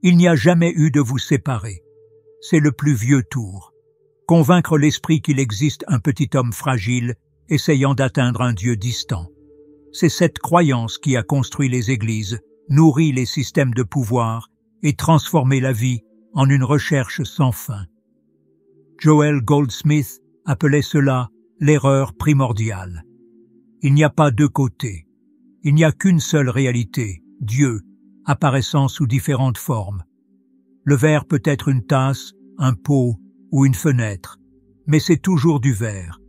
Il n'y a jamais eu de vous séparer. C'est le plus vieux tour. Convaincre l'esprit qu'il existe un petit homme fragile essayant d'atteindre un Dieu distant. C'est cette croyance qui a construit les églises, nourri les systèmes de pouvoir et transformé la vie en une recherche sans fin. Joel Goldsmith appelait cela l'erreur primordiale. Il n'y a pas deux côtés. Il n'y a qu'une seule réalité, Dieu, apparaissant sous différentes formes. Le verre peut être une tasse, un pot ou une fenêtre, mais c'est toujours du verre.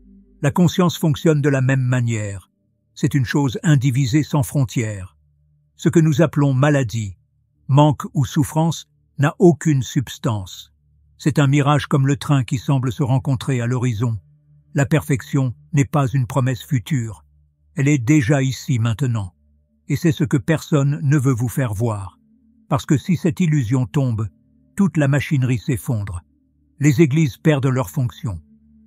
La conscience fonctionne de la même manière. C'est une chose indivisée sans frontières. Ce que nous appelons maladie, manque ou souffrance n'a aucune substance. C'est un mirage comme le train qui semble se rencontrer à l'horizon. La perfection n'est pas une promesse future. Elle est déjà ici maintenant. Et c'est ce que personne ne veut vous faire voir. Parce que si cette illusion tombe, toute la machinerie s'effondre. Les églises perdent leur fonction.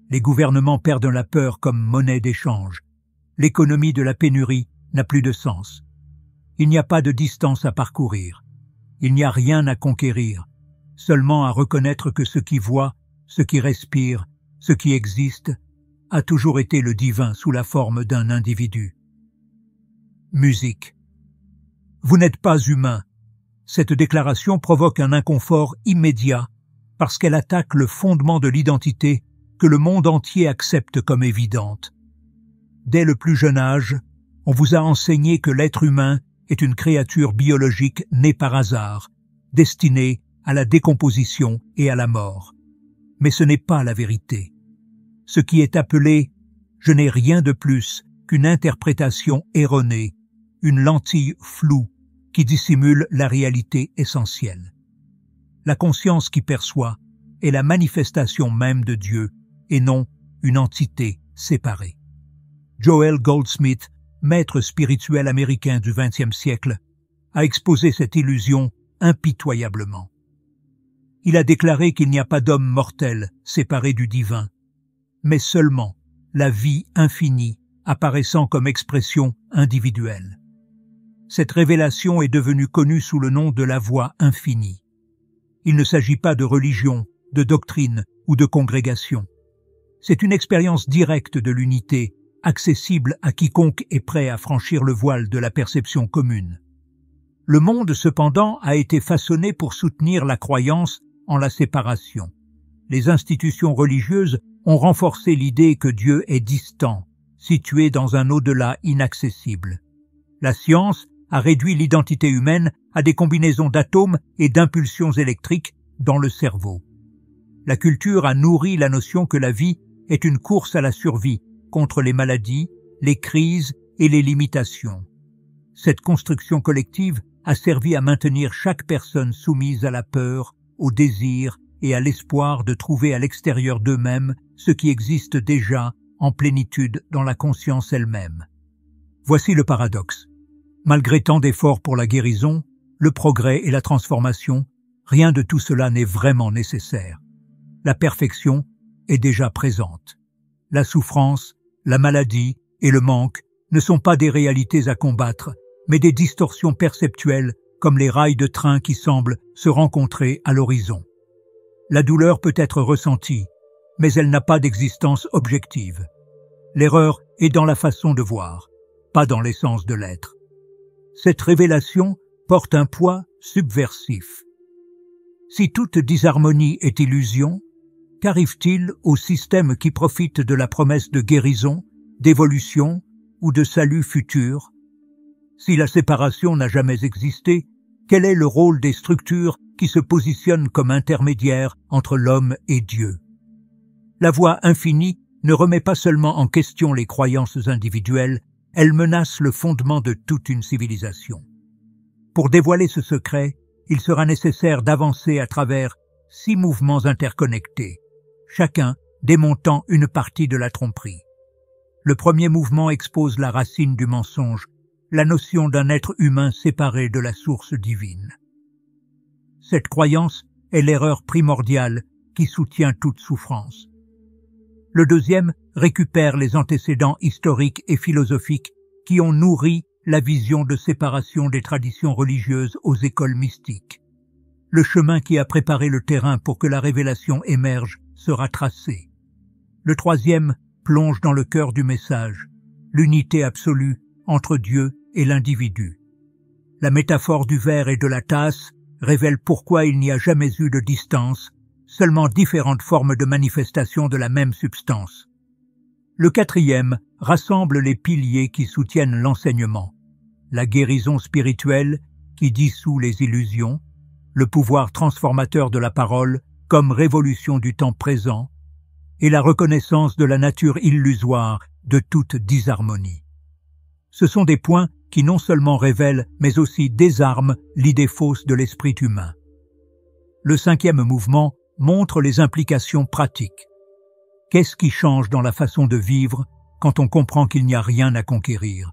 Les gouvernements perdent la peur comme monnaie d'échange. L'économie de la pénurie n'a plus de sens. Il n'y a pas de distance à parcourir. Il n'y a rien à conquérir, seulement à reconnaître que ce qui voit, ce qui respire, ce qui existe, a toujours été le divin sous la forme d'un individu. Musique. Vous n'êtes pas humain. Cette déclaration provoque un inconfort immédiat parce qu'elle attaque le fondement de l'identité que le monde entier accepte comme évidente. Dès le plus jeune âge, on vous a enseigné que l'être humain est une créature biologique née par hasard, destinée à la décomposition et à la mort. Mais ce n'est pas la vérité. Ce qui est appelé « je n'ai rien de plus qu'une interprétation erronée », une lentille floue qui dissimule la réalité essentielle. La conscience qui perçoit est la manifestation même de Dieu et non une entité séparée. Joel Goldsmith, maître spirituel américain du XXe siècle, a exposé cette illusion impitoyablement. Il a déclaré qu'il n'y a pas d'homme mortel séparé du divin, mais seulement la vie infinie apparaissant comme expression individuelle. Cette révélation est devenue connue sous le nom de la voie infinie. Il ne s'agit pas de religion, de doctrine ou de congrégation. C'est une expérience directe de l'unité, accessible à quiconque est prêt à franchir le voile de la perception commune. Le monde, cependant, a été façonné pour soutenir la croyance en la séparation. Les institutions religieuses ont renforcé l'idée que Dieu est distant, situé dans un au-delà inaccessible. La science a réduit l'identité humaine à des combinaisons d'atomes et d'impulsions électriques dans le cerveau. La culture a nourri la notion que la vie est une course à la survie contre les maladies, les crises et les limitations. Cette construction collective a servi à maintenir chaque personne soumise à la peur, au désir et à l'espoir de trouver à l'extérieur d'eux-mêmes ce qui existe déjà en plénitude dans la conscience elle-même. Voici le paradoxe. Malgré tant d'efforts pour la guérison, le progrès et la transformation, rien de tout cela n'est vraiment nécessaire. La perfection est déjà présente. La souffrance, la maladie et le manque ne sont pas des réalités à combattre, mais des distorsions perceptuelles comme les rails de train qui semblent se rencontrer à l'horizon. La douleur peut être ressentie, mais elle n'a pas d'existence objective. L'erreur est dans la façon de voir, pas dans l'essence de l'être. Cette révélation porte un poids subversif. Si toute disharmonie est illusion, qu'arrive-t-il au système qui profite de la promesse de guérison, d'évolution ou de salut futur? Si la séparation n'a jamais existé, quel est le rôle des structures qui se positionnent comme intermédiaires entre l'homme et Dieu? La voie infinie ne remet pas seulement en question les croyances individuelles, elle menace le fondement de toute une civilisation. Pour dévoiler ce secret, il sera nécessaire d'avancer à travers 6 mouvements interconnectés, chacun démontant une partie de la tromperie. Le premier mouvement expose la racine du mensonge, la notion d'un être humain séparé de la source divine. Cette croyance est l'erreur primordiale qui soutient toute souffrance. Le deuxième récupère les antécédents historiques et philosophiques qui ont nourri la vision de séparation des traditions religieuses aux écoles mystiques. le chemin qui a préparé le terrain pour que la révélation émerge sera tracé. Le troisième plonge dans le cœur du message, l'unité absolue entre Dieu et l'individu. La métaphore du verre et de la tasse révèle pourquoi il n'y a jamais eu de distance, seulement différentes formes de manifestation de la même substance. Le quatrième rassemble les piliers qui soutiennent l'enseignement, la guérison spirituelle qui dissout les illusions, le pouvoir transformateur de la parole comme révolution du temps présent, et la reconnaissance de la nature illusoire de toute disharmonie. Ce sont des points qui non seulement révèlent, mais aussi désarment l'idée fausse de l'esprit humain. Le cinquième mouvement montre les implications pratiques. Qu'est-ce qui change dans la façon de vivre quand on comprend qu'il n'y a rien à conquérir,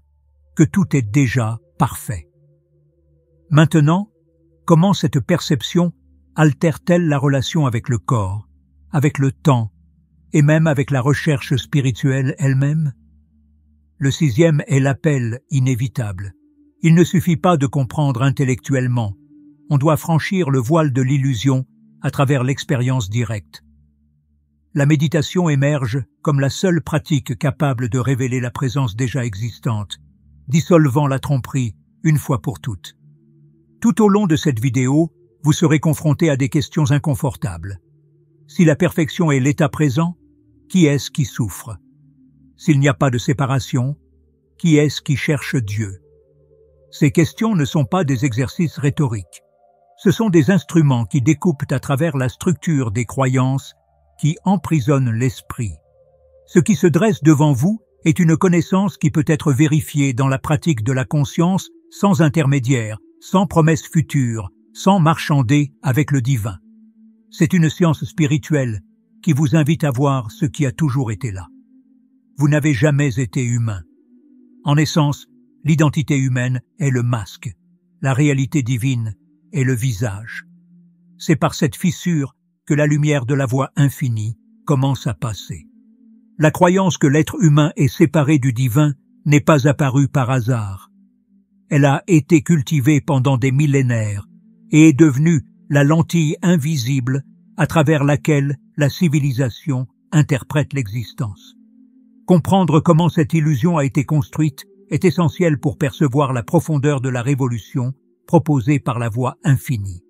que tout est déjà parfait? Maintenant, comment cette perception altère-t-elle la relation avec le corps, avec le temps, et même avec la recherche spirituelle elle-même? Le sixième est l'appel inévitable. Il ne suffit pas de comprendre intellectuellement. On doit franchir le voile de l'illusion à travers l'expérience directe. La méditation émerge comme la seule pratique capable de révéler la présence déjà existante, dissolvant la tromperie une fois pour toutes. Tout au long de cette vidéo, vous serez confronté à des questions inconfortables. Si la perfection est l'état présent, qui est-ce qui souffre? S'il n'y a pas de séparation, qui est-ce qui cherche Dieu? Ces questions ne sont pas des exercices rhétoriques. Ce sont des instruments qui découpent à travers la structure des croyances qui emprisonnent l'esprit. Ce qui se dresse devant vous est une connaissance qui peut être vérifiée dans la pratique de la conscience sans intermédiaire, sans promesse future, sans marchander avec le divin. C'est une science spirituelle qui vous invite à voir ce qui a toujours été là. Vous n'avez jamais été humain. En essence, l'identité humaine est le masque, la réalité divine est le visage. C'est par cette fissure que la lumière de la voix infinie commence à passer. La croyance que l'être humain est séparé du divin n'est pas apparue par hasard. Elle a été cultivée pendant des millénaires et est devenue la lentille invisible à travers laquelle la civilisation interprète l'existence. Comprendre comment cette illusion a été construite est essentiel pour percevoir la profondeur de la révolution proposée par la voix infinie.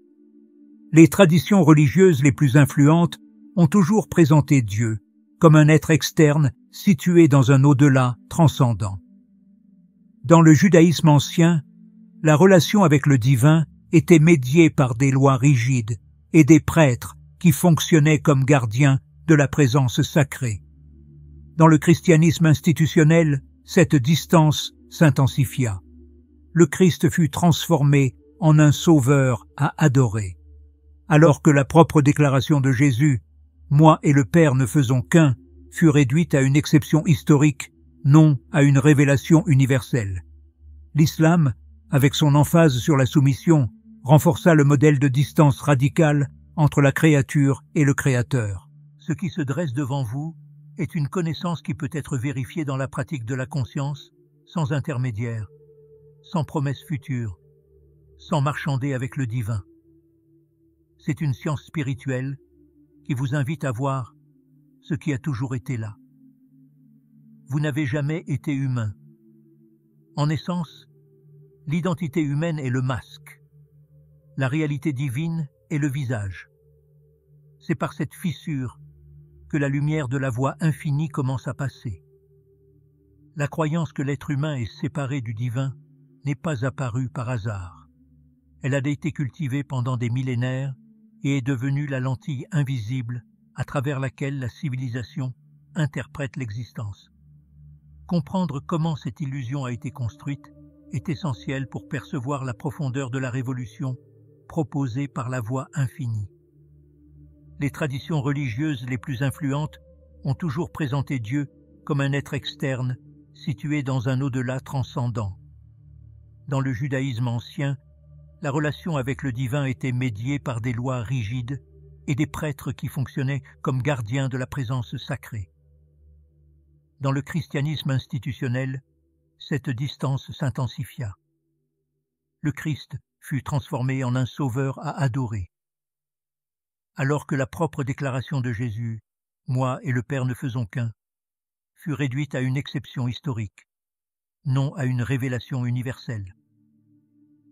Les traditions religieuses les plus influentes ont toujours présenté Dieu comme un être externe situé dans un au-delà transcendant. Dans le judaïsme ancien, la relation avec le divin était médiée par des lois rigides et des prêtres qui fonctionnaient comme gardiens de la présence sacrée. Dans le christianisme institutionnel, cette distance s'intensifia. Le Christ fut transformé en un sauveur à adorer. Alors que la propre déclaration de Jésus « Moi et le Père ne faisons qu'un » fut réduite à une exception historique, non à une révélation universelle. L'islam, avec son emphase sur la soumission, renforça le modèle de distance radicale entre la créature et le Créateur. Ce qui se dresse devant vous est une connaissance qui peut être vérifiée dans la pratique de la conscience, sans intermédiaire, sans promesse future, sans marchander avec le divin. C'est une science spirituelle qui vous invite à voir ce qui a toujours été là. Vous n'avez jamais été humain. En essence, l'identité humaine est le masque. La réalité divine est le visage. C'est par cette fissure que la lumière de la voix infinie commence à passer. La croyance que l'être humain est séparé du divin n'est pas apparue par hasard. Elle a été cultivée pendant des millénaires et est devenue la lentille invisible à travers laquelle la civilisation interprète l'existence. Comprendre comment cette illusion a été construite est essentiel pour percevoir la profondeur de la révolution proposée par la voix infinie. Les traditions religieuses les plus influentes ont toujours présenté Dieu comme un être externe situé dans un au-delà transcendant. Dans le judaïsme ancien, la relation avec le divin était médiée par des lois rigides et des prêtres qui fonctionnaient comme gardiens de la présence sacrée. Dans le christianisme institutionnel, cette distance s'intensifia. Le Christ fut transformé en un sauveur à adorer. alors que la propre déclaration de Jésus, « Moi et le Père ne faisons qu'un », fut réduite à une exception historique, non à une révélation universelle.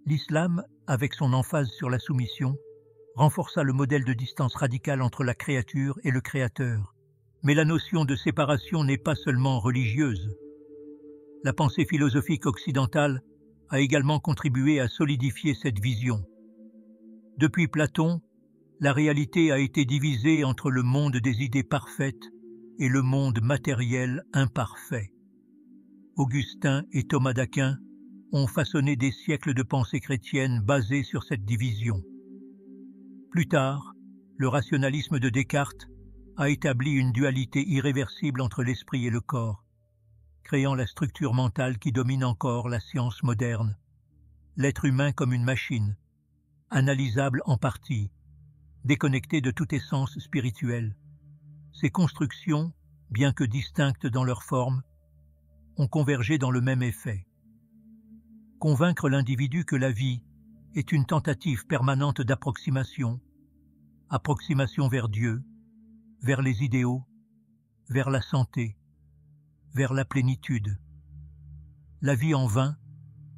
L'islam, avec son emphase sur la soumission, renforça le modèle de distance radicale entre la créature et le Créateur. Mais la notion de séparation n'est pas seulement religieuse. La pensée philosophique occidentale a également contribué à solidifier cette vision. Depuis Platon, la réalité a été divisée entre le monde des idées parfaites et le monde matériel imparfait. Augustin et Thomas d'Aquin ont façonné des siècles de pensée chrétienne basés sur cette division. Plus tard, le rationalisme de Descartes a établi une dualité irréversible entre l'esprit et le corps, créant la structure mentale qui domine encore la science moderne. L'être humain comme une machine, analysable en partie, déconnecté de toute essence spirituelle. Ces constructions, bien que distinctes dans leur forme, ont convergé dans le même effet. Convaincre l'individu que la vie est une tentative permanente d'approximation, approximation vers Dieu, vers les idéaux, vers la santé, vers la plénitude. La vie en vain,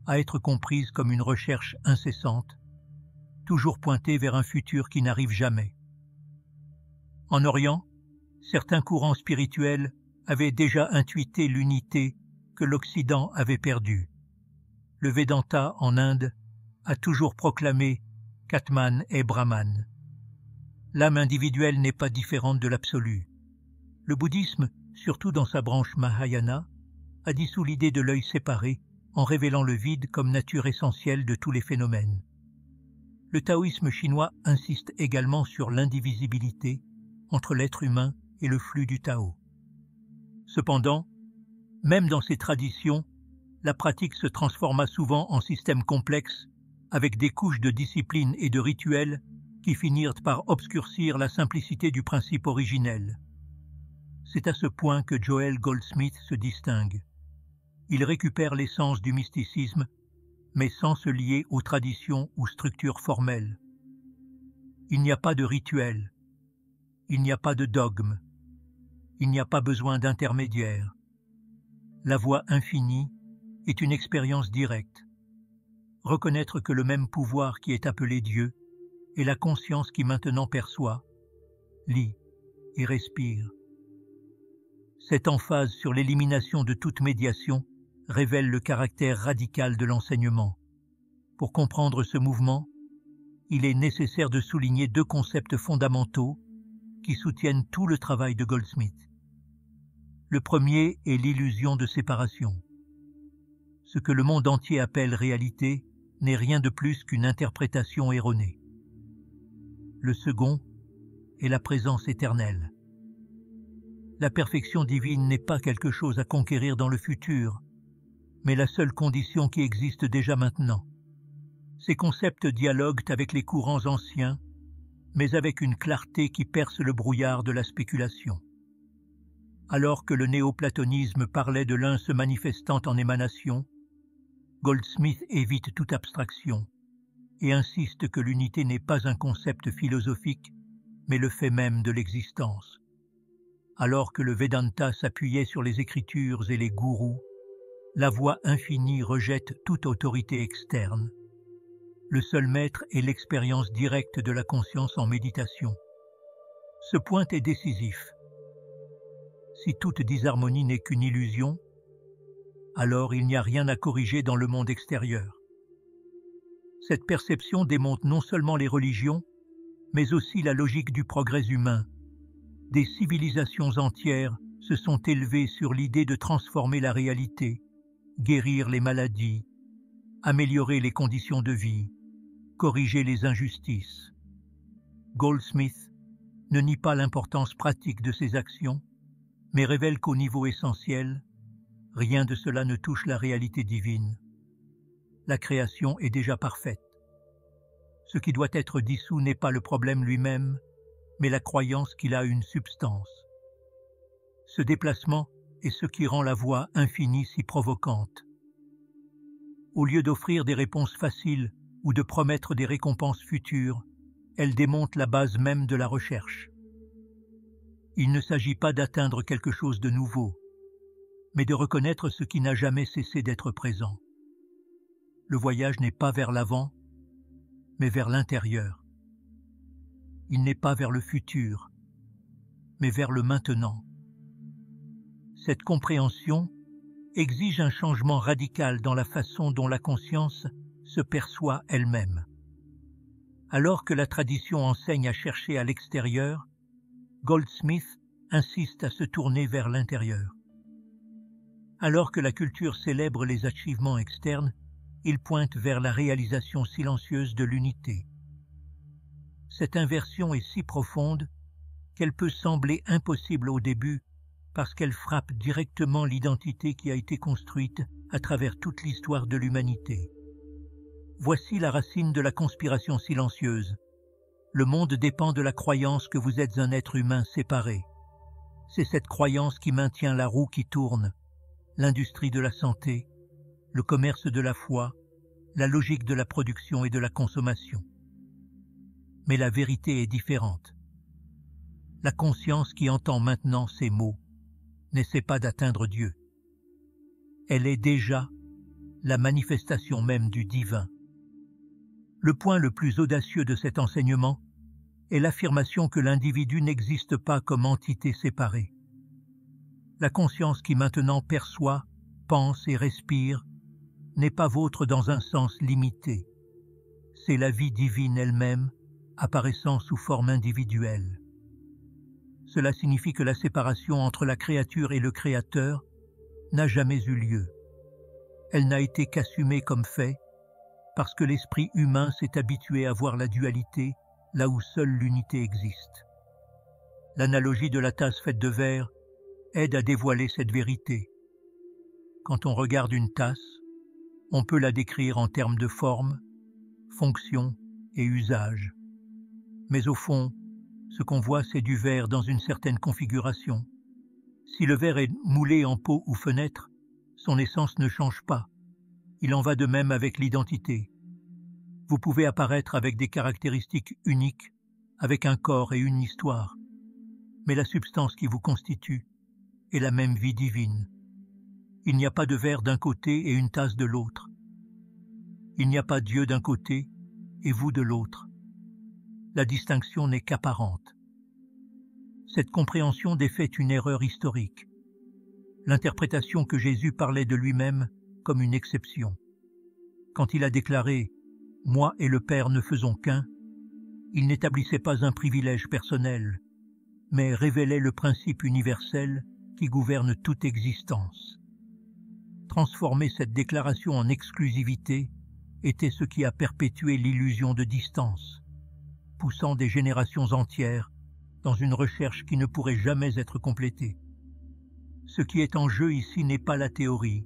à être comprise comme une recherche incessante, toujours pointée vers un futur qui n'arrive jamais. En Orient, certains courants spirituels avaient déjà intuité l'unité que l'Occident avait perdue. Le Vedanta en Inde a toujours proclamé qu'Atman est Brahman. L'âme individuelle n'est pas différente de l'absolu. Le bouddhisme, surtout dans sa branche Mahayana, a dissous l'idée de l'œil séparé en révélant le vide comme nature essentielle de tous les phénomènes. Le taoïsme chinois insiste également sur l'indivisibilité entre l'être humain et le flux du Tao. Cependant, même dans ces traditions, la pratique se transforma souvent en système complexe, avec des couches de discipline et de rituels qui finirent par obscurcir la simplicité du principe originel. C'est à ce point que Joel Goldsmith se distingue. Il récupère l'essence du mysticisme, mais sans se lier aux traditions ou structures formelles. Il n'y a pas de rituel, il n'y a pas de dogme, il n'y a pas besoin d'intermédiaire. La voie infinie est une expérience directe. Reconnaître que le même pouvoir qui est appelé Dieu est la conscience qui maintenant perçoit, lit et respire. Cette emphase sur l'élimination de toute médiation révèle le caractère radical de l'enseignement. Pour comprendre ce mouvement, il est nécessaire de souligner deux concepts fondamentaux qui soutiennent tout le travail de Goldsmith. Le premier est l'illusion de séparation. Ce que le monde entier appelle réalité n'est rien de plus qu'une interprétation erronée. Le second est la présence éternelle. La perfection divine n'est pas quelque chose à conquérir dans le futur, mais la seule condition qui existe déjà maintenant. Ces concepts dialoguent avec les courants anciens, mais avec une clarté qui perce le brouillard de la spéculation. Alors que le néoplatonisme parlait de l'un se manifestant en émanation, Goldsmith évite toute abstraction et insiste que l'unité n'est pas un concept philosophique, mais le fait même de l'existence. Alors que le Vedanta s'appuyait sur les écritures et les gourous, la voie infinie rejette toute autorité externe. Le seul maître est l'expérience directe de la conscience en méditation. Ce point est décisif. Si toute disharmonie n'est qu'une illusion, alors il n'y a rien à corriger dans le monde extérieur. Cette perception démonte non seulement les religions, mais aussi la logique du progrès humain. Des civilisations entières se sont élevées sur l'idée de transformer la réalité, guérir les maladies, améliorer les conditions de vie, corriger les injustices. Goldsmith ne nie pas l'importance pratique de ces actions, mais révèle qu'au niveau essentiel, rien de cela ne touche la réalité divine. La création est déjà parfaite. Ce qui doit être dissous n'est pas le problème lui-même, mais la croyance qu'il a une substance. Ce déplacement est ce qui rend la voie infinie si provocante. Au lieu d'offrir des réponses faciles ou de promettre des récompenses futures, Elle démonte la base même de la recherche. Il ne s'agit pas d'atteindre quelque chose de nouveau, mais de reconnaître ce qui n'a jamais cessé d'être présent. Le voyage n'est pas vers l'avant, mais vers l'intérieur. Il n'est pas vers le futur, mais vers le maintenant. Cette compréhension exige un changement radical dans la façon dont la conscience se perçoit elle-même. Alors que la tradition enseigne à chercher à l'extérieur, Goldsmith insiste à se tourner vers l'intérieur. Alors que la culture célèbre les achievements externes, il pointe vers la réalisation silencieuse de l'unité. Cette inversion est si profonde qu'elle peut sembler impossible au début parce qu'elle frappe directement l'identité qui a été construite à travers toute l'histoire de l'humanité. Voici la racine de la conspiration silencieuse. Le monde dépend de la croyance que vous êtes un être humain séparé. C'est cette croyance qui maintient la roue qui tourne, l'industrie de la santé, le commerce de la foi, la logique de la production et de la consommation. Mais la vérité est différente. La conscience qui entend maintenant ces mots n'essaie pas d'atteindre Dieu. Elle est déjà la manifestation même du divin. Le point le plus audacieux de cet enseignement est l'affirmation que l'individu n'existe pas comme entité séparée. La conscience qui maintenant perçoit, pense et respire n'est pas vôtre dans un sens limité. C'est la vie divine elle-même, apparaissant sous forme individuelle. Cela signifie que la séparation entre la créature et le Créateur n'a jamais eu lieu. Elle n'a été qu'assumée comme fait, parce que l'esprit humain s'est habitué à voir la dualité là où seule l'unité existe. L'analogie de la tasse faite de verre aide à dévoiler cette vérité. Quand on regarde une tasse, on peut la décrire en termes de forme, fonction et usage. Mais au fond, ce qu'on voit, c'est du verre dans une certaine configuration. Si le verre est moulé en pot ou fenêtre, son essence ne change pas. Il en va de même avec l'identité. Vous pouvez apparaître avec des caractéristiques uniques, avec un corps et une histoire. Mais la substance qui vous constitue est la même vie divine. Il n'y a pas de verre d'un côté et une tasse de l'autre. Il n'y a pas Dieu d'un côté et vous de l'autre. La distinction n'est qu'apparente. Cette compréhension défait une erreur historique. L'interprétation que Jésus parlait de lui-même comme une exception. Quand il a déclaré « Moi et le Père ne faisons qu'un », il n'établissait pas un privilège personnel, mais révélait le principe universel qui gouverne toute existence. Transformer cette déclaration en exclusivité était ce qui a perpétué l'illusion de distance, poussant des générations entières dans une recherche qui ne pourrait jamais être complétée. Ce qui est en jeu ici n'est pas la théorie,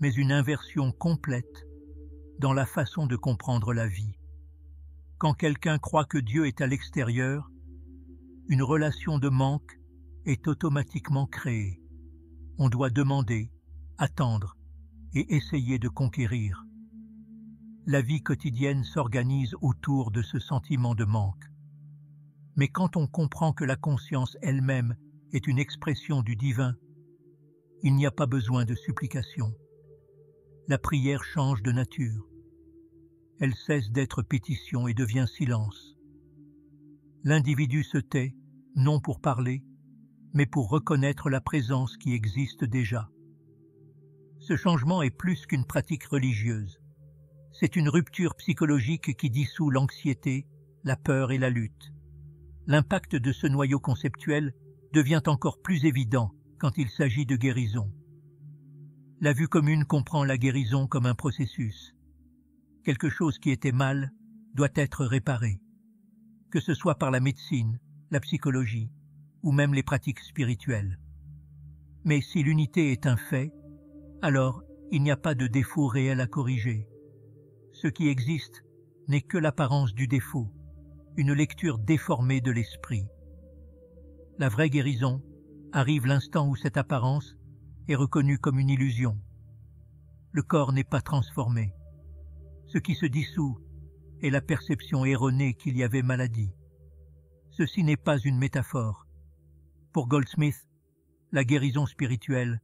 mais une inversion complète dans la façon de comprendre la vie. Quand quelqu'un croit que Dieu est à l'extérieur, une relation de manque est automatiquement créée. On doit demander, attendre et essayer de conquérir. La vie quotidienne s'organise autour de ce sentiment de manque. Mais quand on comprend que la conscience elle-même est une expression du divin, il n'y a pas besoin de supplication. La prière change de nature. Elle cesse d'être pétition et devient silence. L'individu se tait, non pour parler, mais pour reconnaître la présence qui existe déjà. Ce changement est plus qu'une pratique religieuse. C'est une rupture psychologique qui dissout l'anxiété, la peur et la lutte. L'impact de ce noyau conceptuel devient encore plus évident quand il s'agit de guérison. La vue commune comprend la guérison comme un processus. Quelque chose qui était mal doit être réparé, que ce soit par la médecine, la psychologie ou même les pratiques spirituelles. Mais si l'unité est un fait, alors il n'y a pas de défaut réel à corriger. Ce qui existe n'est que l'apparence du défaut, une lecture déformée de l'esprit. La vraie guérison arrive l'instant où cette apparence est reconnue comme une illusion. Le corps n'est pas transformé. Ce qui se dissout et la perception erronée qu'il y avait maladie. Ceci n'est pas une métaphore. Pour Goldsmith, la guérison spirituelle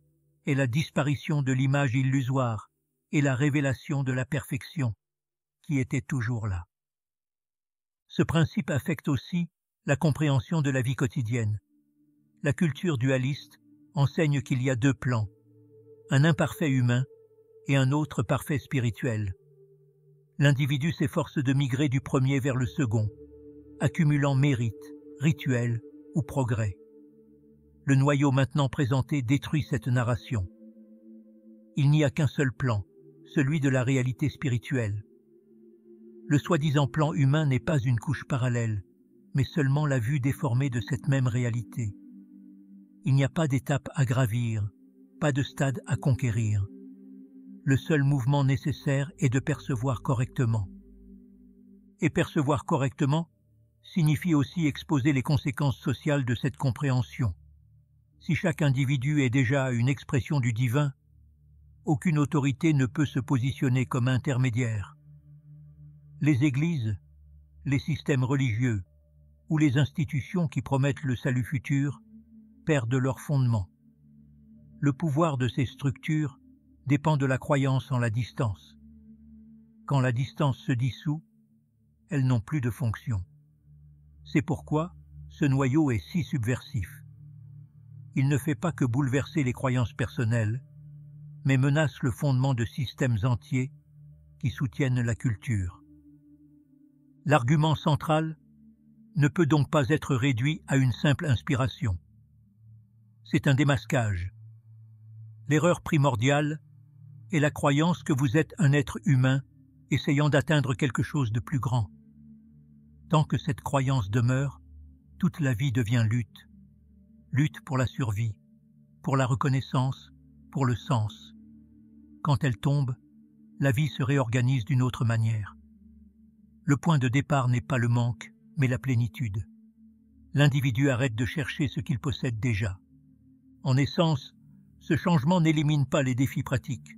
est la disparition de l'image illusoire et la révélation de la perfection qui était toujours là. Ce principe affecte aussi la compréhension de la vie quotidienne. La culture dualiste enseigne qu'il y a deux plans, un imparfait humain et un autre parfait spirituel. L'individu s'efforce de migrer du premier vers le second, accumulant mérite, rituel ou progrès. Le noyau maintenant présenté détruit cette narration. Il n'y a qu'un seul plan, celui de la réalité spirituelle. Le soi-disant plan humain n'est pas une couche parallèle, mais seulement la vue déformée de cette même réalité. Il n'y a pas d'étape à gravir, pas de stade à conquérir. Le seul mouvement nécessaire est de percevoir correctement. Et percevoir correctement signifie aussi exposer les conséquences sociales de cette compréhension. Si chaque individu est déjà une expression du divin, aucune autorité ne peut se positionner comme intermédiaire. Les églises, les systèmes religieux ou les institutions qui promettent le salut futur perdent leur fondement. Le pouvoir de ces structures dépend de la croyance en la distance. Quand la distance se dissout, elles n'ont plus de fonction. C'est pourquoi ce noyau est si subversif. Il ne fait pas que bouleverser les croyances personnelles, mais menace le fondement de systèmes entiers qui soutiennent la culture. L'argument central ne peut donc pas être réduit à une simple inspiration. C'est un démasquage. L'erreur primordiale est la croyance que vous êtes un être humain essayant d'atteindre quelque chose de plus grand. Tant que cette croyance demeure, toute la vie devient lutte. Lutte pour la survie, pour la reconnaissance, pour le sens. Quand elle tombe, la vie se réorganise d'une autre manière. Le point de départ n'est pas le manque, mais la plénitude. L'individu arrête de chercher ce qu'il possède déjà. En essence, ce changement n'élimine pas les défis pratiques.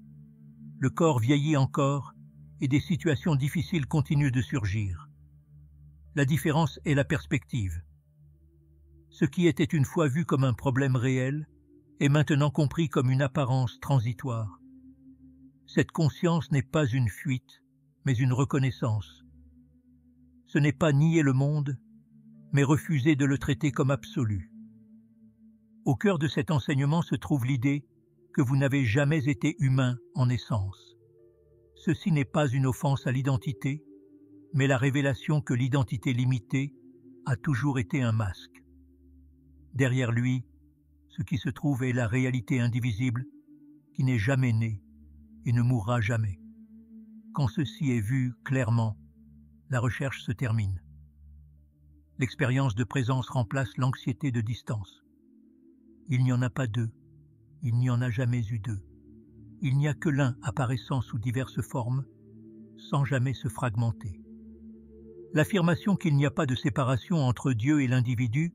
Le corps vieillit encore et des situations difficiles continuent de surgir. La différence est la perspective. Ce qui était une fois vu comme un problème réel est maintenant compris comme une apparence transitoire. Cette conscience n'est pas une fuite, mais une reconnaissance. Ce n'est pas nier le monde, mais refuser de le traiter comme absolu. Au cœur de cet enseignement se trouve l'idée que vous n'avez jamais été humain en essence. Ceci n'est pas une offense à l'identité, mais la révélation que l'identité limitée a toujours été un masque. Derrière lui, ce qui se trouve est la réalité indivisible qui n'est jamais née et ne mourra jamais. Quand ceci est vu clairement, la recherche se termine. L'expérience de présence remplace l'anxiété de distance. Il n'y en a pas deux, il n'y en a jamais eu deux. Il n'y a que l'un apparaissant sous diverses formes, sans jamais se fragmenter. L'affirmation qu'il n'y a pas de séparation entre Dieu et l'individu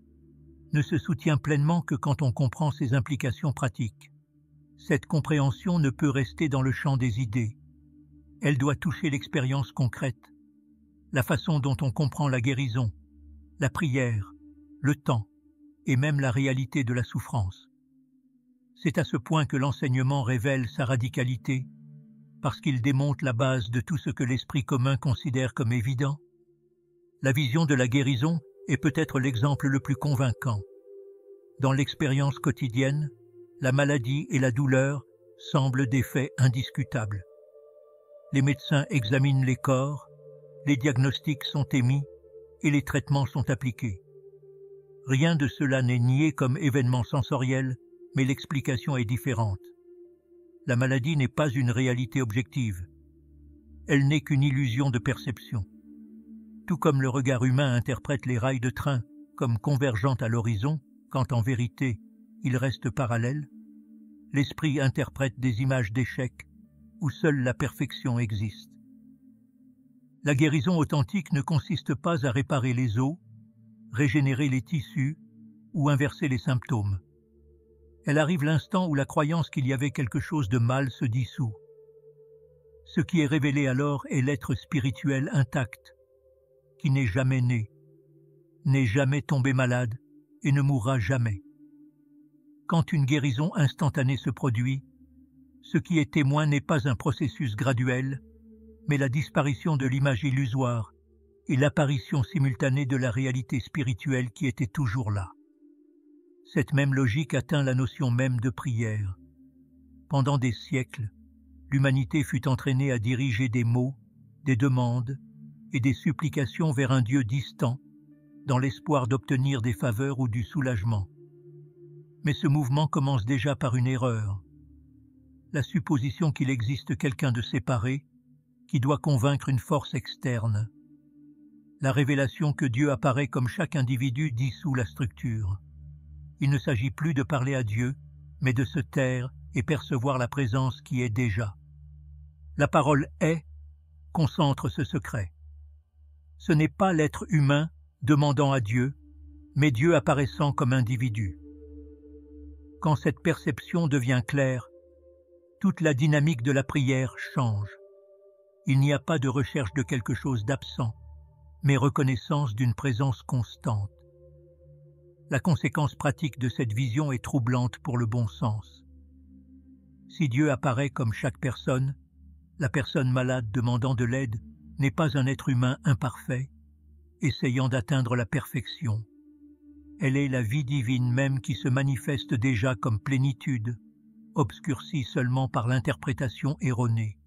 ne se soutient pleinement que quand on comprend ses implications pratiques. Cette compréhension ne peut rester dans le champ des idées. Elle doit toucher l'expérience concrète, la façon dont on comprend la guérison, la prière, le temps et même la réalité de la souffrance. C'est à ce point que l'enseignement révèle sa radicalité, parce qu'il démonte la base de tout ce que l'esprit commun considère comme évident. La vision de la guérison est peut-être l'exemple le plus convaincant. Dans l'expérience quotidienne, la maladie et la douleur semblent des faits indiscutables. Les médecins examinent les corps, les diagnostics sont émis et les traitements sont appliqués. Rien de cela n'est nié comme événement sensoriel, mais l'explication est différente. La maladie n'est pas une réalité objective. Elle n'est qu'une illusion de perception. Tout comme le regard humain interprète les rails de train comme convergents à l'horizon, quand en vérité, ils restent parallèles, l'esprit interprète des images d'échecs où seule la perfection existe. La guérison authentique ne consiste pas à réparer les os, régénérer les tissus ou inverser les symptômes. Elle arrive l'instant où la croyance qu'il y avait quelque chose de mal se dissout. Ce qui est révélé alors est l'être spirituel intact, qui n'est jamais né, n'est jamais tombé malade et ne mourra jamais. Quand une guérison instantanée se produit, ce qui est témoin n'est pas un processus graduel, mais la disparition de l'image illusoire et l'apparition simultanée de la réalité spirituelle qui était toujours là. Cette même logique atteint la notion même de prière. Pendant des siècles, l'humanité fut entraînée à diriger des mots, des demandes et des supplications vers un Dieu distant, dans l'espoir d'obtenir des faveurs ou du soulagement. Mais ce mouvement commence déjà par une erreur. La supposition qu'il existe quelqu'un de séparé, qui doit convaincre une force externe. La révélation que Dieu apparaît comme chaque individu dissout la structure. Il ne s'agit plus de parler à Dieu, mais de se taire et percevoir la présence qui est déjà. La parole est concentre ce secret. Ce n'est pas l'être humain demandant à Dieu, mais Dieu apparaissant comme individu. Quand cette perception devient claire, toute la dynamique de la prière change. Il n'y a pas de recherche de quelque chose d'absent, mais reconnaissance d'une présence constante. La conséquence pratique de cette vision est troublante pour le bon sens. Si Dieu apparaît comme chaque personne, la personne malade demandant de l'aide n'est pas un être humain imparfait, essayant d'atteindre la perfection. Elle est la vie divine même qui se manifeste déjà comme plénitude, obscurcie seulement par l'interprétation erronée.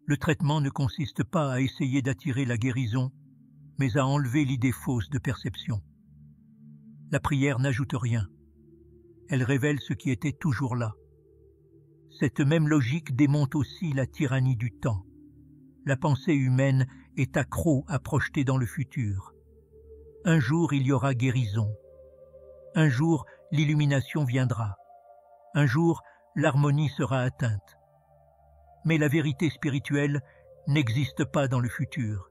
Le traitement ne consiste pas à essayer d'attirer la guérison, mais à enlever l'idée fausse de perception. La prière n'ajoute rien. Elle révèle ce qui était toujours là. Cette même logique démonte aussi la tyrannie du temps. La pensée humaine est accro à projeter dans le futur. Un jour, il y aura guérison. Un jour, l'illumination viendra. Un jour, l'harmonie sera atteinte. Mais la vérité spirituelle n'existe pas dans le futur.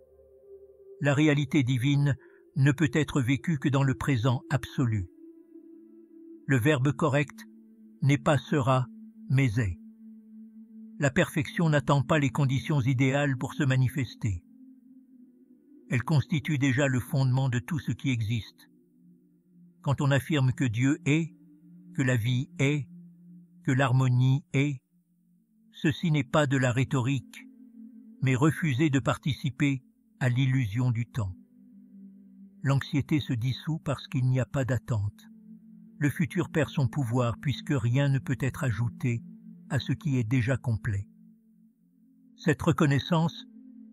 La réalité divine ne peut être vécue que dans le présent absolu. Le verbe correct n'est pas sera, mais est. La perfection n'attend pas les conditions idéales pour se manifester. Elle constitue déjà le fondement de tout ce qui existe. Quand on affirme que Dieu est, que la vie est, que l'harmonie est, ceci n'est pas de la rhétorique, mais refuser de participer à l'illusion du temps. L'anxiété se dissout parce qu'il n'y a pas d'attente. Le futur perd son pouvoir puisque rien ne peut être ajouté à ce qui est déjà complet. Cette reconnaissance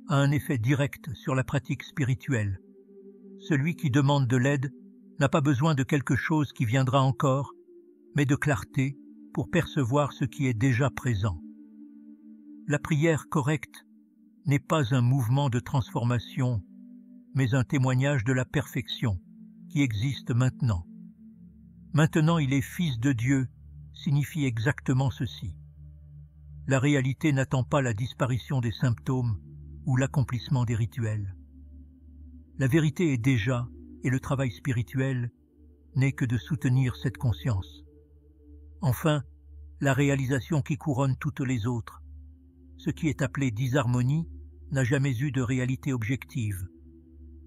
a un effet direct sur la pratique spirituelle. Celui qui demande de l'aide n'a pas besoin de quelque chose qui viendra encore, mais de clarté pour percevoir ce qui est déjà présent. La prière correcte n'est pas un mouvement de transformation, mais un témoignage de la perfection qui existe maintenant. Maintenant il est fils de Dieu signifie exactement ceci. La réalité n'attend pas la disparition des symptômes ou l'accomplissement des rituels. La vérité est déjà, et le travail spirituel n'est que de soutenir cette conscience. Enfin, la réalisation qui couronne toutes les autres. Ce qui est appelé disharmonie n'a jamais eu de réalité objective.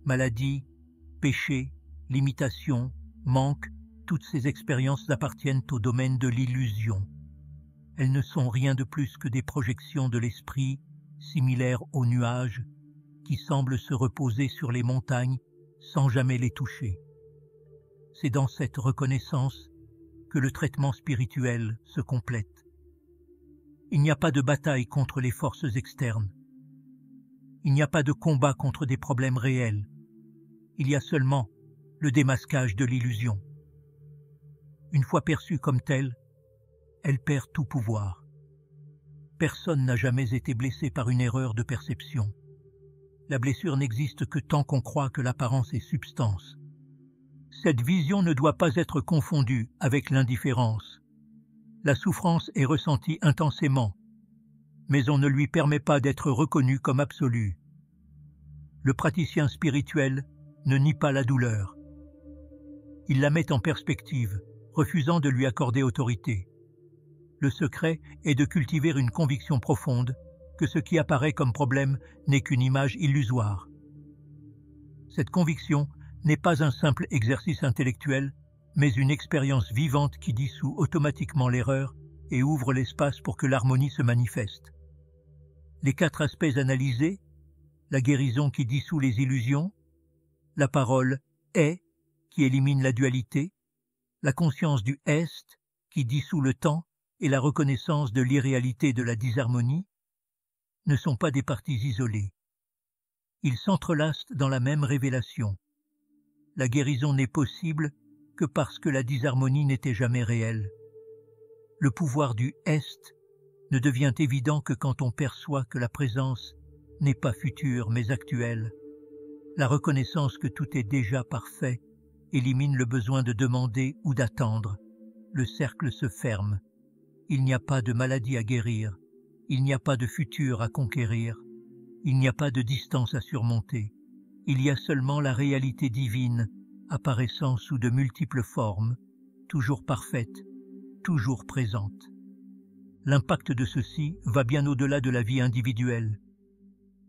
Maladie, péché, limitation, manque, toutes ces expériences appartiennent au domaine de l'illusion. Elles ne sont rien de plus que des projections de l'esprit, similaires aux nuages, qui semblent se reposer sur les montagnes sans jamais les toucher. C'est dans cette reconnaissance que le traitement spirituel se complète. Il n'y a pas de bataille contre les forces externes. Il n'y a pas de combat contre des problèmes réels. Il y a seulement le démasquage de l'illusion. Une fois perçue comme telle, elle perd tout pouvoir. Personne n'a jamais été blessé par une erreur de perception. La blessure n'existe que tant qu'on croit que l'apparence est substance. Cette vision ne doit pas être confondue avec l'indifférence. La souffrance est ressentie intensément, mais on ne lui permet pas d'être reconnu comme absolu. Le praticien spirituel ne nie pas la douleur. Il la met en perspective, refusant de lui accorder autorité. Le secret est de cultiver une conviction profonde que ce qui apparaît comme problème n'est qu'une image illusoire. Cette conviction n'est pas un simple exercice intellectuel, mais une expérience vivante qui dissout automatiquement l'erreur et ouvre l'espace pour que l'harmonie se manifeste. Les 4 aspects analysés, la guérison qui dissout les illusions, la parole « est » qui élimine la dualité, la conscience du « est » qui dissout le temps et la reconnaissance de l'irréalité de la disharmonie, ne sont pas des parties isolées. Ils s'entrelacent dans la même révélation. La guérison n'est possible que parce que la disharmonie n'était jamais réelle. Le pouvoir du « est » ne devient évident que quand on perçoit que la présence n'est pas future mais actuelle. La reconnaissance que tout est déjà parfait élimine le besoin de demander ou d'attendre. Le cercle se ferme. Il n'y a pas de maladie à guérir. Il n'y a pas de futur à conquérir. Il n'y a pas de distance à surmonter. Il y a seulement la réalité divine, apparaissant sous de multiples formes, toujours parfaite, toujours présente. L'impact de ceci va bien au-delà de la vie individuelle.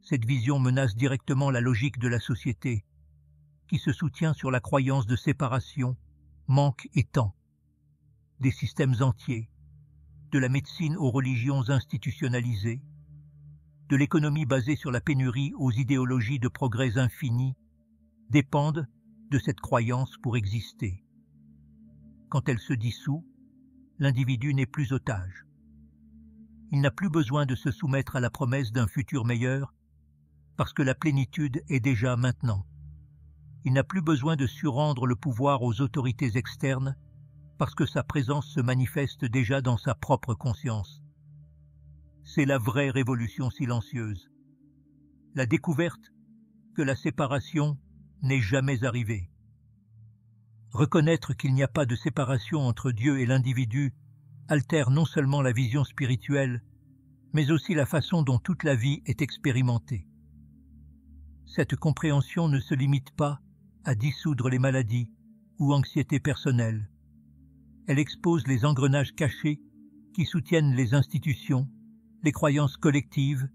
Cette vision menace directement la logique de la société, qui se soutient sur la croyance de séparation, manque et temps. Des systèmes entiers, de la médecine aux religions institutionnalisées, de l'économie basée sur la pénurie aux idéologies de progrès infini, dépendent de cette croyance pour exister. Quand elle se dissout, l'individu n'est plus otage. Il n'a plus besoin de se soumettre à la promesse d'un futur meilleur, parce que la plénitude est déjà maintenant. Il n'a plus besoin de surrendre le pouvoir aux autorités externes, parce que sa présence se manifeste déjà dans sa propre conscience. C'est la vraie révolution silencieuse. La découverte que la séparation n'est jamais arrivée. Reconnaître qu'il n'y a pas de séparation entre Dieu et l'individu altère non seulement la vision spirituelle, mais aussi la façon dont toute la vie est expérimentée. Cette compréhension ne se limite pas à dissoudre les maladies ou anxiétés personnelles. Elle expose les engrenages cachés qui soutiennent les institutions, les croyances collectives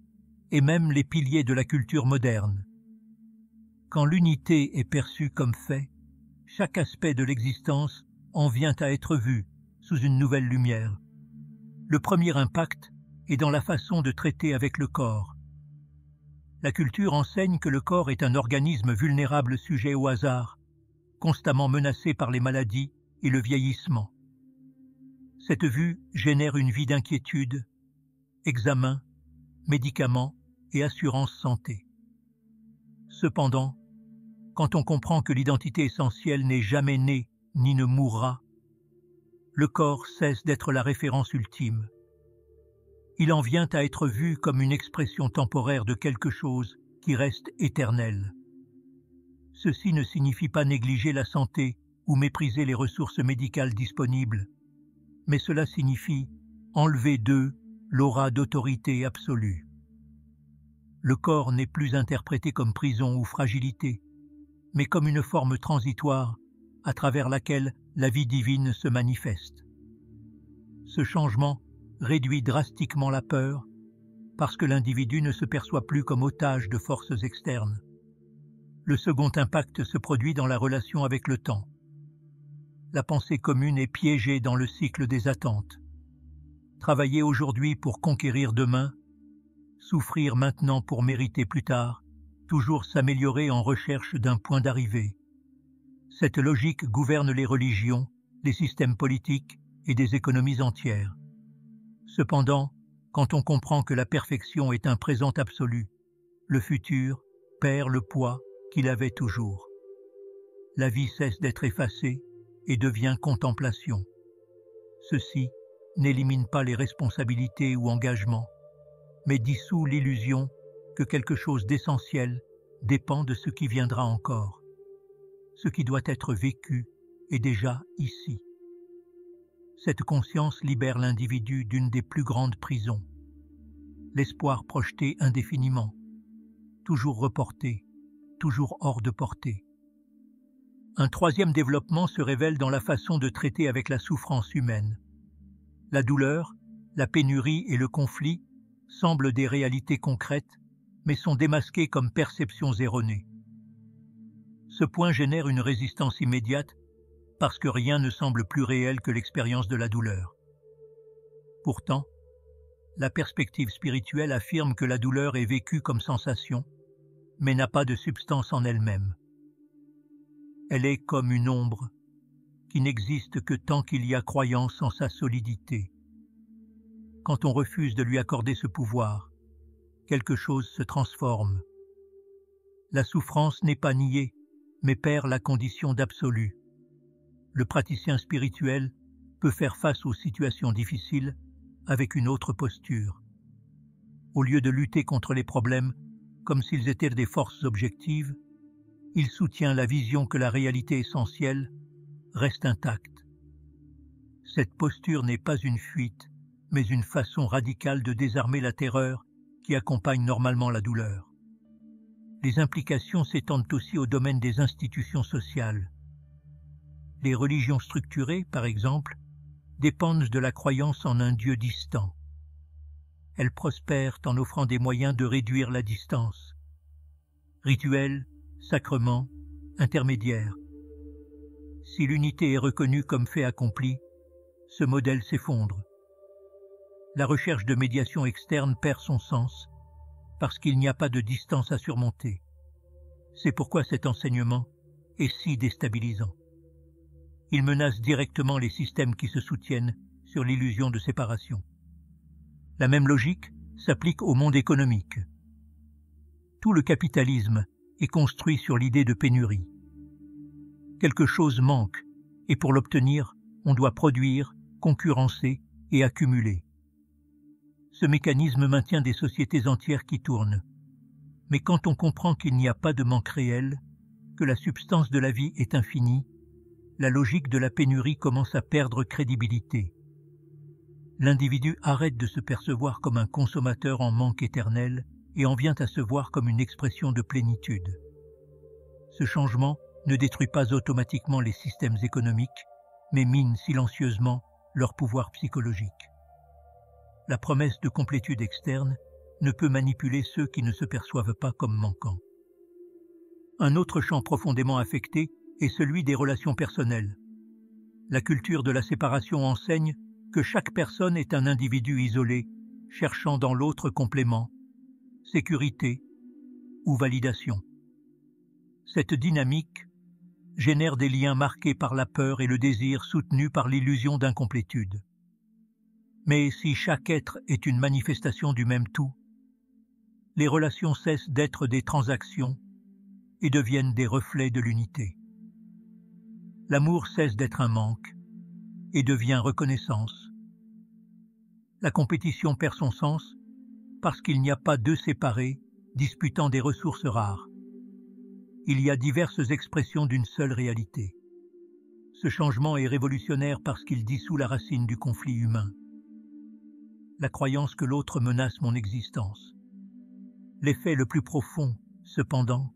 et même les piliers de la culture moderne. Quand l'unité est perçue comme fait, chaque aspect de l'existence en vient à être vu sous une nouvelle lumière. Le premier impact est dans la façon de traiter avec le corps. La culture enseigne que le corps est un organisme vulnérable sujet au hasard, constamment menacé par les maladies et le vieillissement. Cette vue génère une vie d'inquiétude, examens, médicaments et assurance santé. Cependant, quand on comprend que l'identité essentielle n'est jamais née ni ne mourra, le corps cesse d'être la référence ultime. Il en vient à être vu comme une expression temporaire de quelque chose qui reste éternel. Ceci ne signifie pas négliger la santé ou mépriser les ressources médicales disponibles, mais cela signifie enlever d'eux l'aura d'autorité absolue. Le corps n'est plus interprété comme prison ou fragilité, mais comme une forme transitoire à travers laquelle la vie divine se manifeste. Ce changement réduit drastiquement la peur parce que l'individu ne se perçoit plus comme otage de forces externes. Le second impact se produit dans la relation avec le temps. La pensée commune est piégée dans le cycle des attentes. Travailler aujourd'hui pour conquérir demain, souffrir maintenant pour mériter plus tard, toujours s'améliorer en recherche d'un point d'arrivée. Cette logique gouverne les religions, les systèmes politiques et des économies entières. Cependant, quand on comprend que la perfection est un présent absolu, le futur perd le poids qu'il avait toujours. La vie cesse d'être effacée et devient contemplation. Ceci n'élimine pas les responsabilités ou engagements, mais dissout l'illusion que quelque chose d'essentiel dépend de ce qui viendra encore. Ce qui doit être vécu est déjà ici. Cette conscience libère l'individu d'une des plus grandes prisons. L'espoir projeté indéfiniment, toujours reporté, toujours hors de portée. Un troisième développement se révèle dans la façon de traiter avec la souffrance humaine. La douleur, la pénurie et le conflit semblent des réalités concrètes, mais sont démasquées comme perceptions erronées. Ce point génère une résistance immédiate parce que rien ne semble plus réel que l'expérience de la douleur. Pourtant, la perspective spirituelle affirme que la douleur est vécue comme sensation, mais n'a pas de substance en elle-même. Elle est comme une ombre qui n'existe que tant qu'il y a croyance en sa solidité. Quand on refuse de lui accorder ce pouvoir, quelque chose se transforme. La souffrance n'est pas niée, mais perd la condition d'absolu. Le praticien spirituel peut faire face aux situations difficiles avec une autre posture. Au lieu de lutter contre les problèmes comme s'ils étaient des forces objectives, il soutient la vision que la réalité essentielle reste intacte. Cette posture n'est pas une fuite, mais une façon radicale de désarmer la terreur qui accompagne normalement la douleur. Les implications s'étendent aussi au domaine des institutions sociales. Les religions structurées, par exemple, dépendent de la croyance en un Dieu distant. Elles prospèrent en offrant des moyens de réduire la distance. Rituels, sacrements, intermédiaires. Si l'unité est reconnue comme fait accompli, ce modèle s'effondre. La recherche de médiation externe perd son sens parce qu'il n'y a pas de distance à surmonter. C'est pourquoi cet enseignement est si déstabilisant. Il menace directement les systèmes qui se soutiennent sur l'illusion de séparation. La même logique s'applique au monde économique. Tout le capitalisme est construit sur l'idée de pénurie. Quelque chose manque, et pour l'obtenir, on doit produire, concurrencer et accumuler. Ce mécanisme maintient des sociétés entières qui tournent. Mais quand on comprend qu'il n'y a pas de manque réel, que la substance de la vie est infinie, la logique de la pénurie commence à perdre crédibilité. L'individu arrête de se percevoir comme un consommateur en manque éternel et en vient à se voir comme une expression de plénitude. Ce changement ne détruit pas automatiquement les systèmes économiques, mais mine silencieusement leur pouvoir psychologique. La promesse de complétude externe ne peut manipuler ceux qui ne se perçoivent pas comme manquants. Un autre champ profondément affecté est celui des relations personnelles. La culture de la séparation enseigne que chaque personne est un individu isolé, cherchant dans l'autre complément, sécurité ou validation. Cette dynamique génère des liens marqués par la peur et le désir soutenus par l'illusion d'incomplétude. Mais si chaque être est une manifestation du même tout, les relations cessent d'être des transactions et deviennent des reflets de l'unité. L'amour cesse d'être un manque et devient reconnaissance. La compétition perd son sens parce qu'il n'y a pas deux séparés disputant des ressources rares. Il y a diverses expressions d'une seule réalité. Ce changement est révolutionnaire parce qu'il dissout la racine du conflit humain. La croyance que l'autre menace mon existence. L'effet le plus profond, cependant,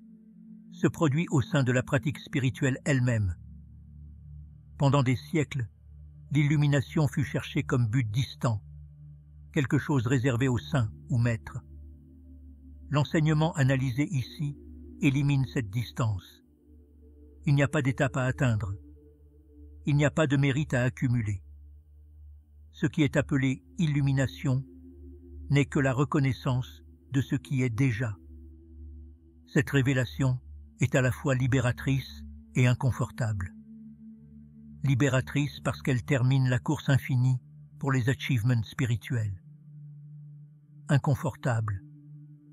se produit au sein de la pratique spirituelle elle-même. Pendant des siècles, l'illumination fut cherchée comme but distant, quelque chose réservé aux saints ou maîtres. L'enseignement analysé ici élimine cette distance. Il n'y a pas d'étape à atteindre. Il n'y a pas de mérite à accumuler. Ce qui est appelé illumination n'est que la reconnaissance de ce qui est déjà. Cette révélation est à la fois libératrice et inconfortable. Libératrice parce qu'elle termine la course infinie pour les achievements spirituels. Inconfortable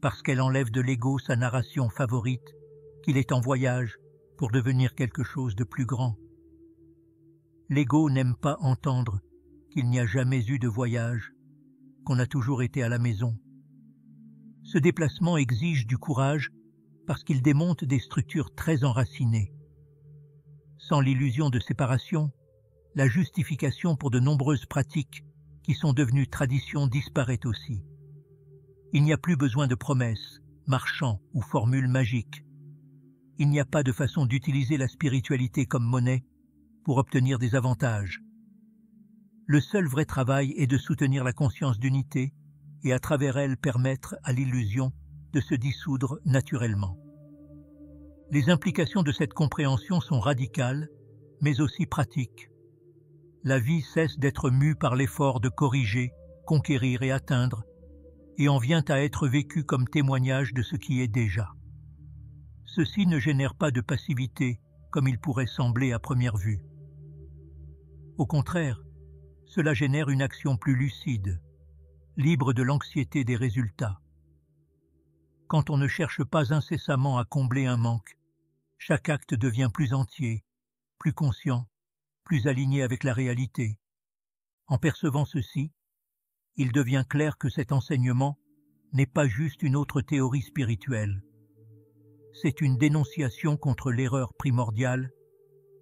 parce qu'elle enlève de l'ego sa narration favorite, qu'il est en voyage pour devenir quelque chose de plus grand. L'ego n'aime pas entendre qu'il n'y a jamais eu de voyage, qu'on a toujours été à la maison. Ce déplacement exige du courage parce qu'il démonte des structures très enracinées. Sans l'illusion de séparation, la justification pour de nombreuses pratiques qui sont devenues traditions disparaît aussi. Il n'y a plus besoin de promesses, marchands ou formules magiques. Il n'y a pas de façon d'utiliser la spiritualité comme monnaie pour obtenir des avantages. Le seul vrai travail est de soutenir la conscience d'unité et à travers elle permettre à l'illusion de se dissoudre naturellement. Les implications de cette compréhension sont radicales, mais aussi pratiques. La vie cesse d'être mue par l'effort de corriger, conquérir et atteindre, et en vient à être vécue comme témoignage de ce qui est déjà. Ceci ne génère pas de passivité, comme il pourrait sembler à première vue. Au contraire, cela génère une action plus lucide, libre de l'anxiété des résultats. Quand on ne cherche pas incessamment à combler un manque, chaque acte devient plus entier, plus conscient, plus aligné avec la réalité. En percevant ceci, il devient clair que cet enseignement n'est pas juste une autre théorie spirituelle. C'est une dénonciation contre l'erreur primordiale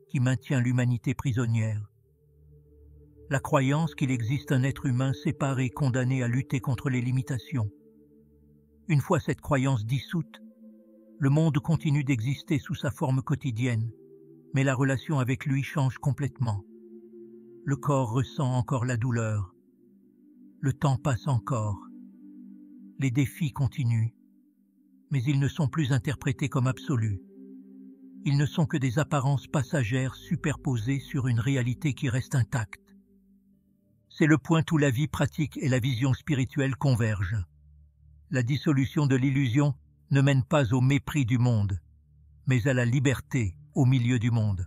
qui maintient l'humanité prisonnière. La croyance qu'il existe un être humain séparé, condamné à lutter contre les limitations. Une fois cette croyance dissoute, le monde continue d'exister sous sa forme quotidienne, mais la relation avec lui change complètement. Le corps ressent encore la douleur. Le temps passe encore. Les défis continuent, mais ils ne sont plus interprétés comme absolus. Ils ne sont que des apparences passagères superposées sur une réalité qui reste intacte. C'est le point où la vie pratique et la vision spirituelle convergent. La dissolution de l'illusion ne mène pas au mépris du monde, mais à la liberté au milieu du monde.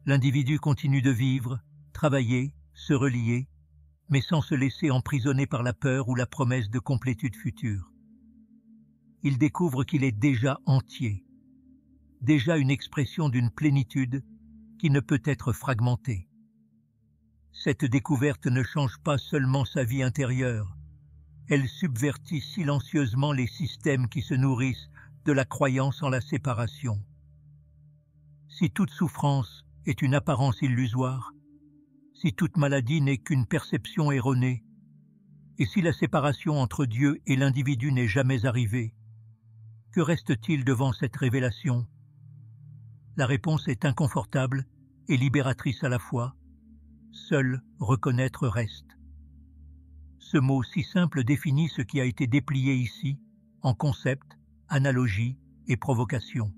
L'individu continue de vivre, travailler, se relier, mais sans se laisser emprisonner par la peur ou la promesse de complétude future. Il découvre qu'il est déjà entier, déjà une expression d'une plénitude qui ne peut être fragmentée. Cette découverte ne change pas seulement sa vie intérieure, elle subvertit silencieusement les systèmes qui se nourrissent de la croyance en la séparation. Si toute souffrance est une apparence illusoire, si toute maladie n'est qu'une perception erronée, et si la séparation entre Dieu et l'individu n'est jamais arrivée, que reste-t-il devant cette révélation? La réponse est inconfortable et libératrice à la fois. Seul reconnaître reste. Ce mot si simple définit ce qui a été déplié ici, en concept, analogie et provocation.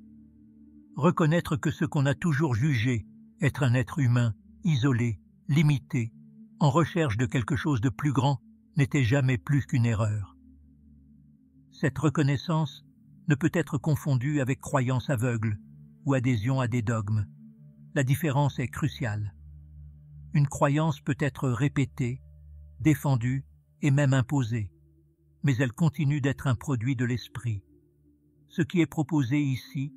Reconnaître que ce qu'on a toujours jugé être un être humain, isolé, limité, en recherche de quelque chose de plus grand, n'était jamais plus qu'une erreur. Cette reconnaissance ne peut être confondue avec croyance aveugle ou adhésion à des dogmes. La différence est cruciale. Une croyance peut être répétée, défendue et même imposée, mais elle continue d'être un produit de l'esprit. Ce qui est proposé ici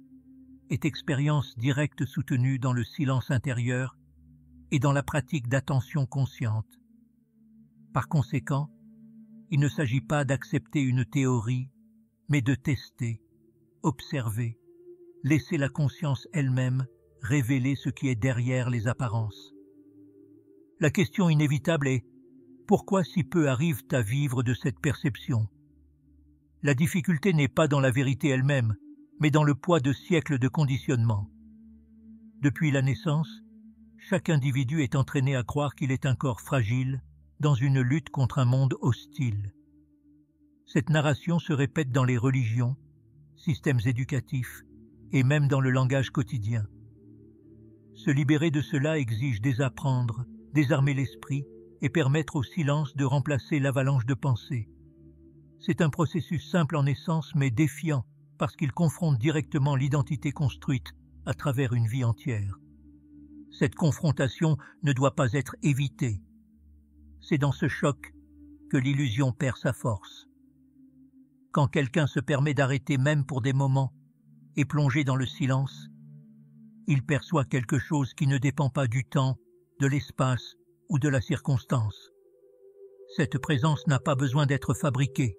est expérience directe soutenue dans le silence intérieur et dans la pratique d'attention consciente. Par conséquent, il ne s'agit pas d'accepter une théorie, mais de tester, observer, laisser la conscience elle-même révéler ce qui est derrière les apparences. La question inévitable est « Pourquoi si peu arrivent à vivre de cette perception ?» La difficulté n'est pas dans la vérité elle-même, mais dans le poids de siècles de conditionnement. Depuis la naissance, chaque individu est entraîné à croire qu'il est un corps fragile dans une lutte contre un monde hostile. Cette narration se répète dans les religions, systèmes éducatifs et même dans le langage quotidien. Se libérer de cela exige désapprendre, désarmer l'esprit et permettre au silence de remplacer l'avalanche de pensées. C'est un processus simple en essence mais défiant parce qu'il confronte directement l'identité construite à travers une vie entière. Cette confrontation ne doit pas être évitée. C'est dans ce choc que l'illusion perd sa force. Quand quelqu'un se permet d'arrêter même pour des moments et plonger dans le silence, il perçoit quelque chose qui ne dépend pas du temps, de l'espace ou de la circonstance. Cette présence n'a pas besoin d'être fabriquée.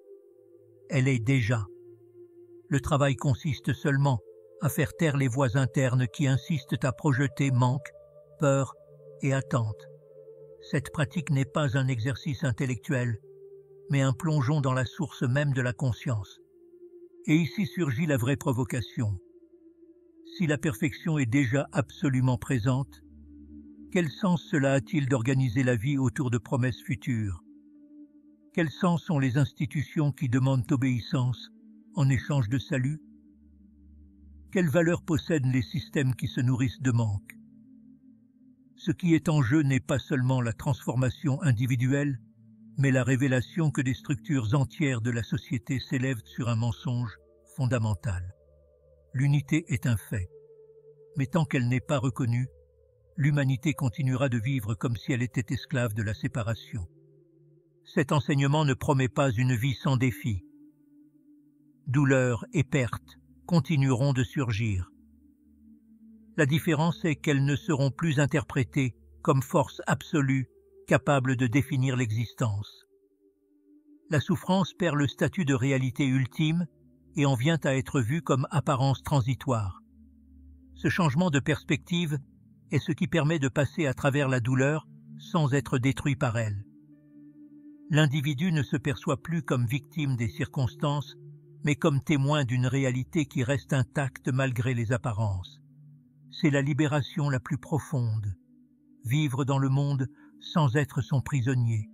Elle est déjà. Le travail consiste seulement à faire taire les voix internes qui insistent à projeter manque, peur et attente. Cette pratique n'est pas un exercice intellectuel, mais un plongeon dans la source même de la conscience. Et ici surgit la vraie provocation. Si la perfection est déjà absolument présente, quel sens cela a-t-il d'organiser la vie autour de promesses futures? Quel sens ont les institutions qui demandent obéissance en échange de salut? Quelle valeur possèdent les systèmes qui se nourrissent de manque? Ce qui est en jeu n'est pas seulement la transformation individuelle, mais la révélation que des structures entières de la société s'élèvent sur un mensonge fondamental. L'unité est un fait, mais tant qu'elle n'est pas reconnue, l'humanité continuera de vivre comme si elle était esclave de la séparation. Cet enseignement ne promet pas une vie sans défis. Douleur et perte continueront de surgir. La différence est qu'elles ne seront plus interprétées comme force absolue capable de définir l'existence. La souffrance perd le statut de réalité ultime et en vient à être vue comme apparence transitoire. Ce changement de perspective est ce qui permet de passer à travers la douleur sans être détruit par elle. L'individu ne se perçoit plus comme victime des circonstances, mais comme témoin d'une réalité qui reste intacte malgré les apparences. C'est la libération la plus profonde. Vivre dans le monde sans être son prisonnier,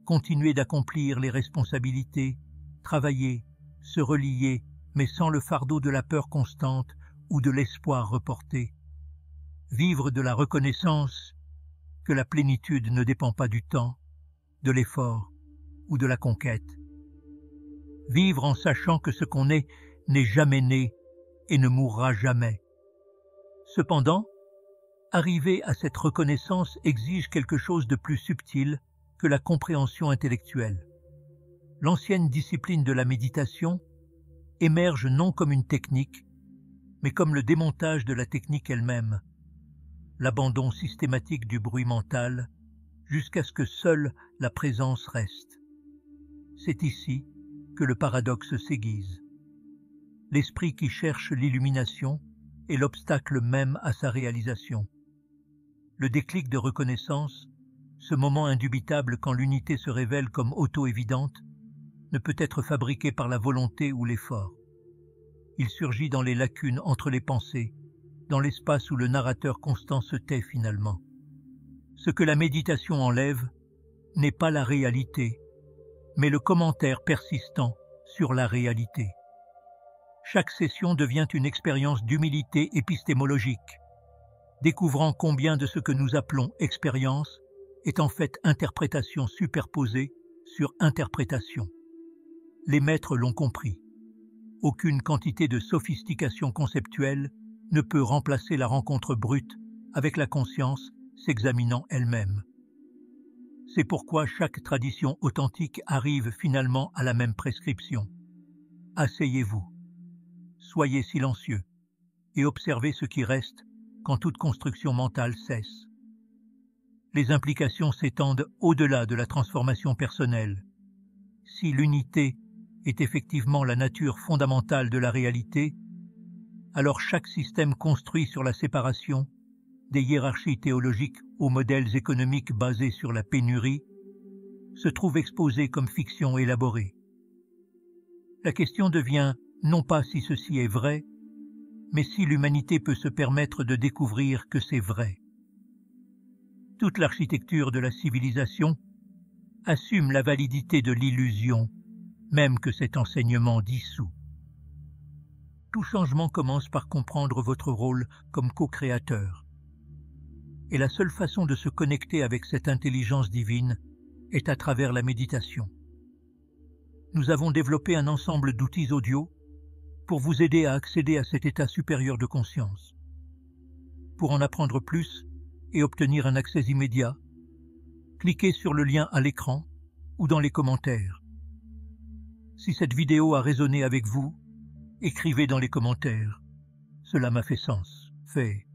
continuer d'accomplir les responsabilités, travailler, se relier, mais sans le fardeau de la peur constante ou de l'espoir reporté. Vivre de la reconnaissance que la plénitude ne dépend pas du temps, de l'effort ou de la conquête. Vivre en sachant que ce qu'on est n'est jamais né et ne mourra jamais. Cependant, arriver à cette reconnaissance exige quelque chose de plus subtil que la compréhension intellectuelle. L'ancienne discipline de la méditation émerge non comme une technique, mais comme le démontage de la technique elle-même, l'abandon systématique du bruit mental, jusqu'à ce que seule la présence reste. C'est ici que le paradoxe s'aiguise. L'esprit qui cherche l'illumination est l'obstacle même à sa réalisation. Le déclic de reconnaissance, ce moment indubitable quand l'unité se révèle comme auto-évidente, ne peut être fabriqué par la volonté ou l'effort. Il surgit dans les lacunes entre les pensées, dans l'espace où le narrateur constant se tait finalement. Ce que la méditation enlève n'est pas la réalité, mais le commentaire persistant sur la réalité. Chaque session devient une expérience d'humilité épistémologique, découvrant combien de ce que nous appelons expérience est en fait interprétation superposée sur interprétation. Les maîtres l'ont compris. Aucune quantité de sophistication conceptuelle ne peut remplacer la rencontre brute avec la conscience s'examinant elle-même. C'est pourquoi chaque tradition authentique arrive finalement à la même prescription. Asseyez-vous, soyez silencieux et observez ce qui reste quand toute construction mentale cesse. Les implications s'étendent au-delà de la transformation personnelle. Si l'unité est effectivement la nature fondamentale de la réalité, alors chaque système construit sur la séparation, des hiérarchies théologiques aux modèles économiques basés sur la pénurie, se trouve exposé comme fiction élaborée. La question devient non pas si ceci est vrai, mais si l'humanité peut se permettre de découvrir que c'est vrai. Toute l'architecture de la civilisation assume la validité de l'illusion, même que cet enseignement dissout. Tout changement commence par comprendre votre rôle comme co-créateur. Et la seule façon de se connecter avec cette intelligence divine est à travers la méditation. Nous avons développé un ensemble d'outils audio pour vous aider à accéder à cet état supérieur de conscience. Pour en apprendre plus et obtenir un accès immédiat, cliquez sur le lien à l'écran ou dans les commentaires. Si cette vidéo a résonné avec vous, écrivez dans les commentaires. Cela m'a fait sens. Fait.